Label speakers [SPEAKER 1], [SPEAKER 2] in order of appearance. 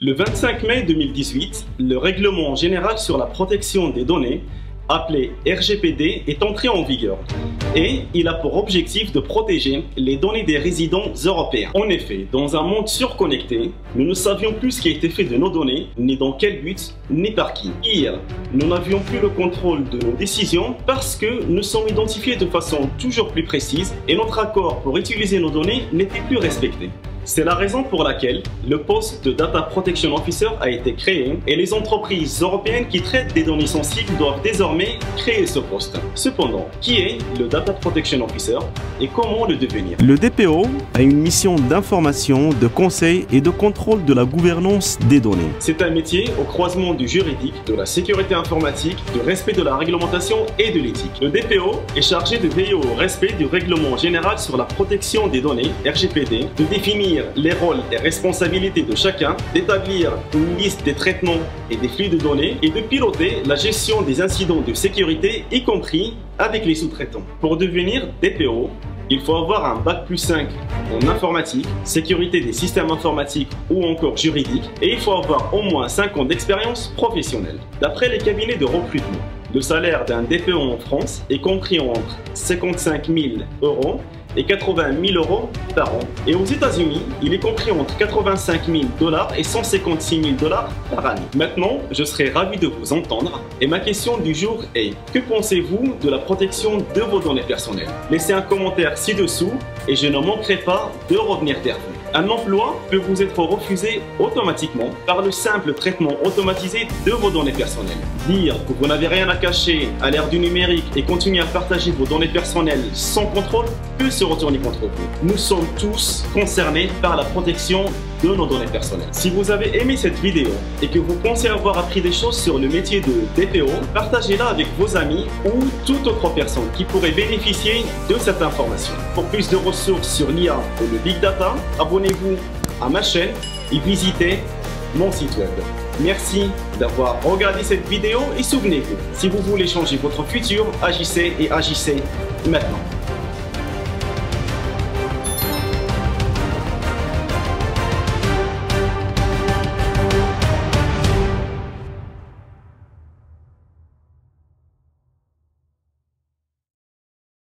[SPEAKER 1] Le 25 mai 2018, le Règlement général sur la protection des données, appelé RGPD, est entré en vigueur et il a pour objectif de protéger les données des résidents européens. En effet, dans un monde surconnecté, nous ne savions plus ce qui était fait de nos données, ni dans quel but, ni par qui. Pire, nous n'avions plus le contrôle de nos décisions parce que nous sommes identifiés de façon toujours plus précise et notre accord pour utiliser nos données n'était plus respecté. C'est la raison pour laquelle le poste de Data Protection Officer a été créé et les entreprises européennes qui traitent des données sensibles doivent désormais créer ce poste. Cependant, qui est le Data Protection Officer et comment le devenir?
[SPEAKER 2] Le DPO a une mission d'information, de conseil et de contrôle de la gouvernance des données.
[SPEAKER 1] C'est un métier au croisement du juridique, de la sécurité informatique, du respect de la réglementation et de l'éthique. Le DPO est chargé de veiller au respect du Règlement général sur la protection des données, RGPD, de définir les rôles et responsabilités de chacun, d'établir une liste des traitements et des flux de données et de piloter la gestion des incidents de sécurité, y compris avec les sous-traitants. Pour devenir DPO, il faut avoir un Bac+5 en informatique, sécurité des systèmes informatiques ou encore juridique, et il faut avoir au moins 5 ans d'expérience professionnelle. D'après les cabinets de recrutement, le salaire d'un DPO en France est compris entre 55 000 € et 80 000 € par an. Et aux États-Unis, il est compris entre 85 000 $ et 156 000 $ par année. Maintenant, je serais ravi de vous entendre. Et ma question du jour est: que pensez-vous de la protection de vos données personnelles? Laissez un commentaire ci-dessous et je ne manquerai pas de revenir vers vous. Un emploi peut vous être refusé automatiquement par le simple traitement automatisé de vos données personnelles. Dire que vous n'avez rien à cacher à l'ère du numérique et continuer à partager vos données personnelles sans contrôle peut se retourner contre vous. Nous sommes tous concernés par la protection de nos données personnelles. Si vous avez aimé cette vidéo et que vous pensez avoir appris des choses sur le métier de DPO, partagez-la avec vos amis ou toute autre personne qui pourrait bénéficier de cette information. Pour plus de ressources sur l'IA et le Big Data, abonnez-vous à ma chaîne et visitez mon site web. Merci d'avoir regardé cette vidéo et souvenez-vous, si vous voulez changer votre futur, agissez et agissez maintenant.